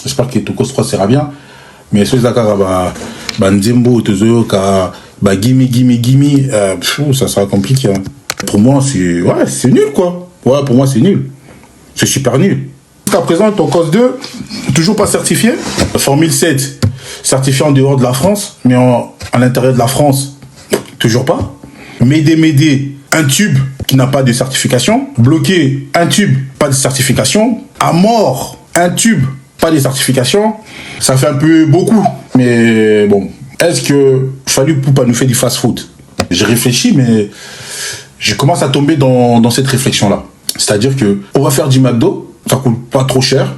J'espère que Toko se sera bien. Mais ceux qui Nzembo, Tozo, gimme, ça sera compliqué. Hein. Pour moi, c'est nul, quoi. Ouais, pour moi, c'est nul. C'est super nul. Jusqu'à présent, Tokos 2, toujours pas certifié. Formule 7, certifié en dehors de la France, mais à l'intérieur de la France, toujours pas. Médé, un tube qui n'a pas de certification. Bloqué, un tube, pas de certification. À mort, un tube, pas de certification. Ça fait un peu beaucoup. Mais bon, est-ce que Fally Ipupa nous fait du fast-food? J'ai réfléchi, mais je commence à tomber dans cette réflexion-là. C'est-à-dire que on va faire du McDo, ça coûte pas trop cher.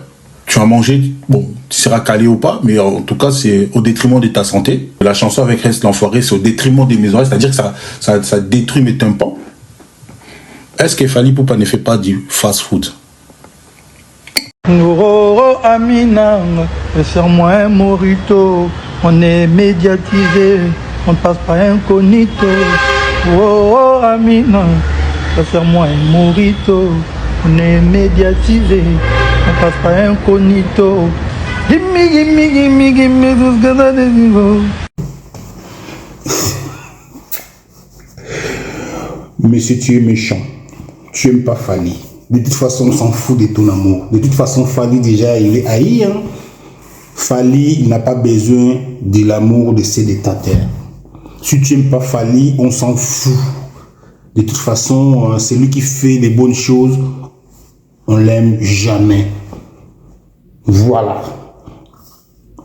Tu vas manger, bon, tu seras calé ou pas, mais en tout cas, c'est au détriment de ta santé. La chanson avec Reste l'Enfoiré, c'est au détriment de mes oreilles, c'est-à-dire que ça détruit mes tympans. Est-ce que Fally Ipupa ne fait pas du fast-food? Amina, serre-moi un morito, on est médiatisé, on ne passe pas incognito. Amina, serre-moi un morito, on est médiatisé, on passe pas incognito. Gimme, tout ce que ça désire. Monsieur, tu es méchant. Tu n'aimes pas Fally. De toute façon, on s'en fout de ton amour. De toute façon, Fally, déjà, il est haï. Hein? Fally, il n'a pas besoin de l'amour de ses détenteurs. Si tu n'aimes pas Fally, on s'en fout. De toute façon, c'est lui qui fait des bonnes choses. On l'aime jamais. Voilà.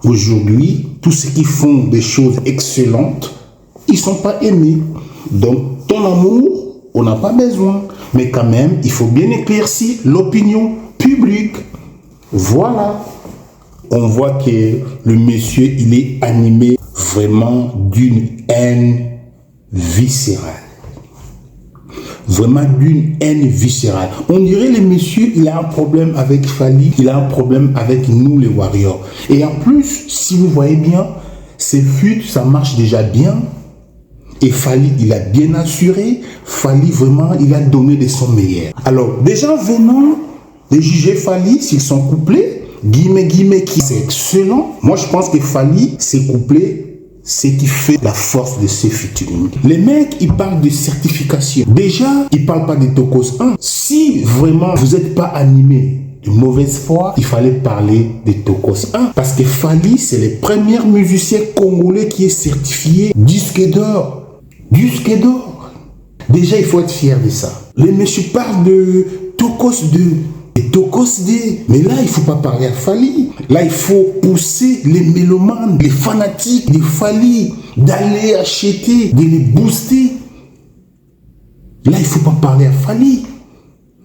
Aujourd'hui, tous ceux qui font des choses excellentes, ils ne sont pas aimés. Donc, ton amour, on n'a pas besoin. Mais quand même, il faut bien éclaircir l'opinion publique. Voilà. On voit que le monsieur, il est animé vraiment d'une haine viscérale. Vraiment d'une haine viscérale. On dirait le monsieur, il a un problème avec Fally, il a un problème avec nous les Warriors. Et en plus, si vous voyez bien, ces fuites, ça marche déjà bien. Et Fally, il a bien assuré. Fally, vraiment, il a donné de son meilleur. Alors, déjà venant de juger Fally, s'ils sont couplés, guillemets, qui c'est excellent. Moi, je pense que Fally, c'est couplé, c'est qui fait la force de ce featuring. Les mecs, ils parlent de certification. Déjà, ils parlent pas de Tokos 1. Si vraiment vous n'êtes pas animé de mauvaise foi, il fallait parler de Tokos 1. Parce que Fally, c'est le premier musicien congolais qui est certifié disque d'or. Disque d'or. Déjà, il faut être fier de ça. Les messieurs parlent de Tokos 2 et Tokos D. Mais là, il ne faut pas parler à Fally. Là, il faut pousser les mélomanes, les fanatiques de Fally, d'aller acheter, de les booster. Là, il ne faut pas parler à Fally.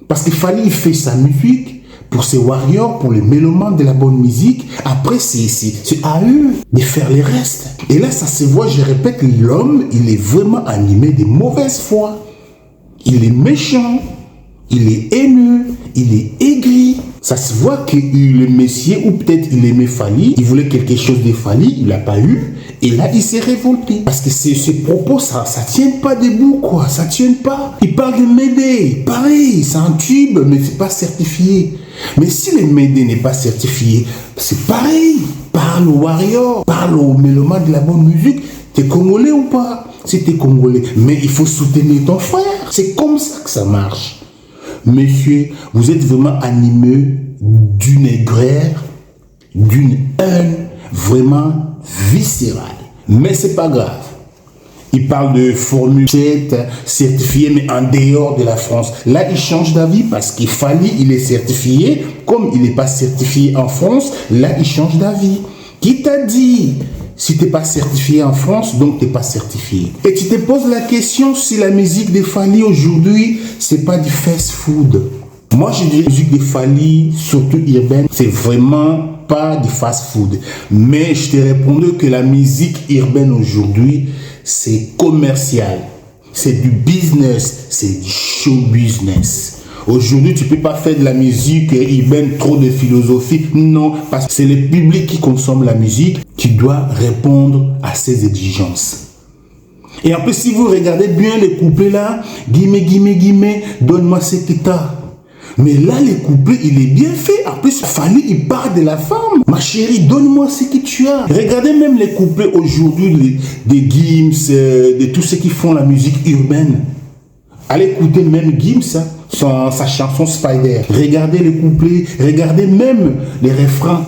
Parce que Fally, il fait sa musique pour ses warriors, pour les mélomanes de la bonne musique. Après, c'est à eux de faire les restes. Et là, ça se voit, je répète, l'homme, il est vraiment animé de mauvaise foi. Il est méchant, il est haineux, il est aigri. Ça se voit que le monsieur, ou peut-être il aimait Fally, il voulait quelque chose de Fally, il n'a pas eu. Et là, il s'est révolté. Parce que ces propos, ça tient pas debout, quoi. Ça tient pas. Il parle de Médé. Pareil, c'est un tube, mais c'est pas certifié. Mais si le Médé n'est pas certifié, c'est pareil. Parle aux warriors, parle aux mélomanes de la bonne musique. T'es congolais ou pas? Si t'es congolais. Mais il faut soutenir ton frère. C'est comme ça que ça marche. Monsieur, vous êtes vraiment animé d'une aigreur, d'une haine vraiment viscérale. Mais c'est pas grave. Il parle de formule 7 certifiée, mais en dehors de la France. Là, il change d'avis parce qu'il Fally, il est certifié. Comme il n'est pas certifié en France, là, il change d'avis. Qui t'a dit? Si tu n'es pas certifié en France, donc tu n'es pas certifié. Et tu te poses la question si la musique de Fally aujourd'hui, c'est pas du fast-food. Moi, je dirais que la musique de Fally, surtout urbaine, c'est vraiment pas du fast-food. Mais je te répondrai que la musique urbaine aujourd'hui, c'est commercial. C'est du business, c'est du show business. Aujourd'hui, tu ne peux pas faire de la musique urbaine, trop de philosophie. Non, parce que c'est le public qui consomme la musique qui doit répondre à ses exigences. Et en plus, si vous regardez bien les couplets là, guillemets, donne-moi ce que t'as. Mais là, les couplets, il est bien fait. En plus, Fally, il parle de la femme. Ma chérie, donne-moi ce que tu as. Regardez même les couplets aujourd'hui des Gims, de tous ceux qui font la musique urbaine. Allez écouter même Gims, hein, sa chanson Spider. Regardez les couplets, regardez même les refrains.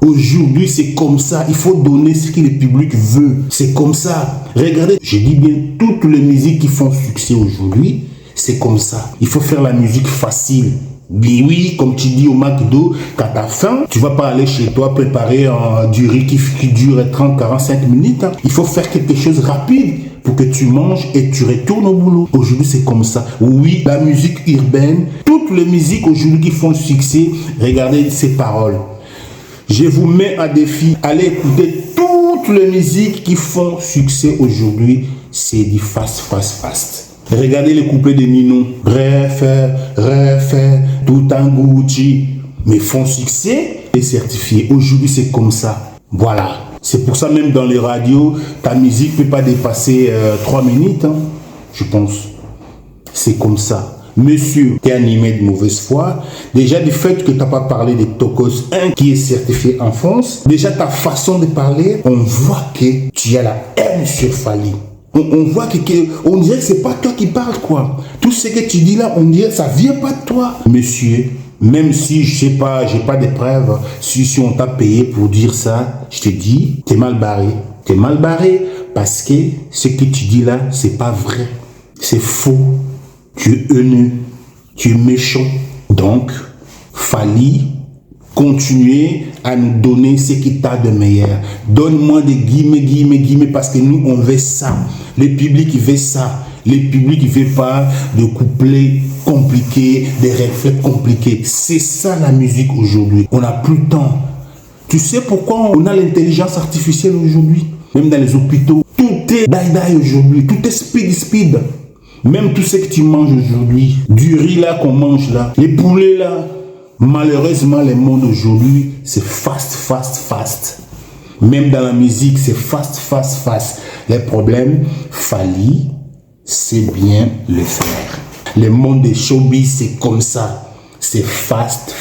Aujourd'hui, c'est comme ça. Il faut donner ce que le public veut. C'est comme ça. Regardez, je dis bien, toutes les musiques qui font succès aujourd'hui, c'est comme ça. Il faut faire la musique facile. Mais oui, comme tu dis au McDo, quand tu as faim, tu vas pas aller chez toi préparer du riz qui dure 30-45 minutes. Hein. Il faut faire quelque chose rapide pour que tu manges et tu retournes au boulot. Aujourd'hui, c'est comme ça. Oui, la musique urbaine, toutes les musiques aujourd'hui qui font succès, regardez ces paroles. Je vous mets à défi, allez écouter toutes les musiques qui font succès aujourd'hui. C'est du fast, fast, fast. Regardez les couplets de Nino. Refait, tout en Gucci. Mais font succès et certifié. Aujourd'hui, c'est comme ça. Voilà. C'est pour ça, même dans les radios, ta musique ne peut pas dépasser 3 minutes. Hein, je pense. C'est comme ça. Monsieur, tu es animé de mauvaise foi. Déjà, du fait que tu n'as pas parlé de Tokos 1 qui est certifié en France, déjà ta façon de parler, on voit que tu as la haine sur Fally. On voit on dirait que c'est pas toi qui parles, quoi. Tout ce que tu dis là, on dirait que ça vient pas de toi. Monsieur, même si je sais pas, j'ai pas de preuves, si on t'a payé pour dire ça, je te dis, t'es mal barré. T'es mal barré parce que ce que tu dis là, c'est pas vrai. C'est faux. Tu es haineux. Tu es méchant. Donc, Fally, continuer à nous donner ce qui t'a de meilleur. Donne-moi des guillemets, parce que nous, on veut ça. Le public, il veut ça. Le public, il veut pas de couplets compliqués, des reflets compliqués. C'est ça la musique aujourd'hui. On n'a plus le temps. Tu sais pourquoi on a l'intelligence artificielle aujourd'hui? Même dans les hôpitaux, tout est die aujourd'hui. Tout est speed. Même tout ce que tu manges aujourd'hui, du riz là qu'on mange là, les poulets là, malheureusement, le monde aujourd'hui, c'est fast. Même dans la musique, c'est fast. Les problèmes, Fally, c'est bien le faire. Le monde des showbiz, c'est comme ça. C'est fast.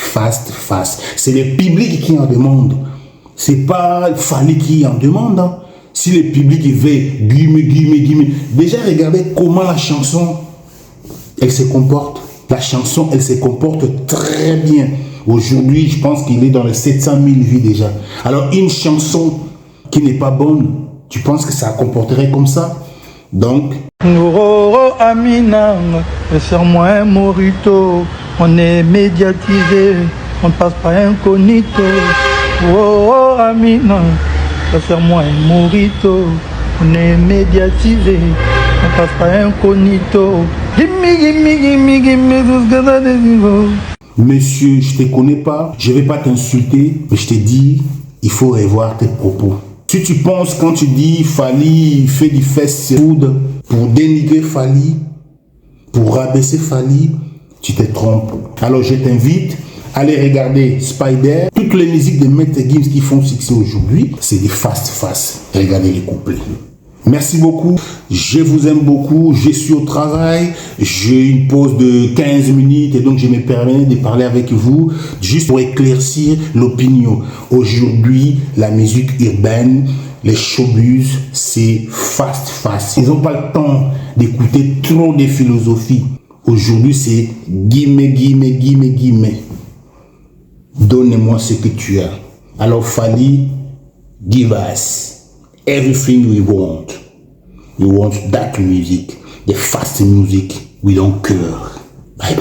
C'est le public qui en demande. C'est pas Fally qui en demande. Hein. Si le public veut guillemets. Déjà, regardez comment la chanson, elle se comporte. La chanson, elle se comporte très bien. Aujourd'hui, je pense qu'il est dans les 700 000 vues déjà. Alors, une chanson qui n'est pas bonne, tu penses que ça comporterait comme ça? Donc... Amina, serre-moi un morito. On est médiatisé, on ne passe pas incognito. Amina, serre-moi un morito. On est médiatisé, on passe pas incognito. Monsieur, je te connais pas, je vais pas t'insulter, mais je te dis, il faut revoir tes propos. Si tu penses quand tu dis Fally fait du fast food pour dénigrer Fally, pour rabaisser Fally, tu te trompes. Alors je t'invite à aller regarder Spider. Toutes les musiques de Maître Gims qui font succès aujourd'hui, c'est des fast. Regardez les couplets. Merci beaucoup, je vous aime beaucoup, je suis au travail, j'ai une pause de 15 minutes et donc je me permets de parler avec vous juste pour éclaircir l'opinion. Aujourd'hui, la musique urbaine, les showbiz, c'est fast. Ils n'ont pas le temps d'écouter trop de philosophie. Aujourd'hui, c'est guillemets. Donne-moi ce que tu as. Alors Fally, give us everything we want. We want that music, the fast music we don't care. Bye.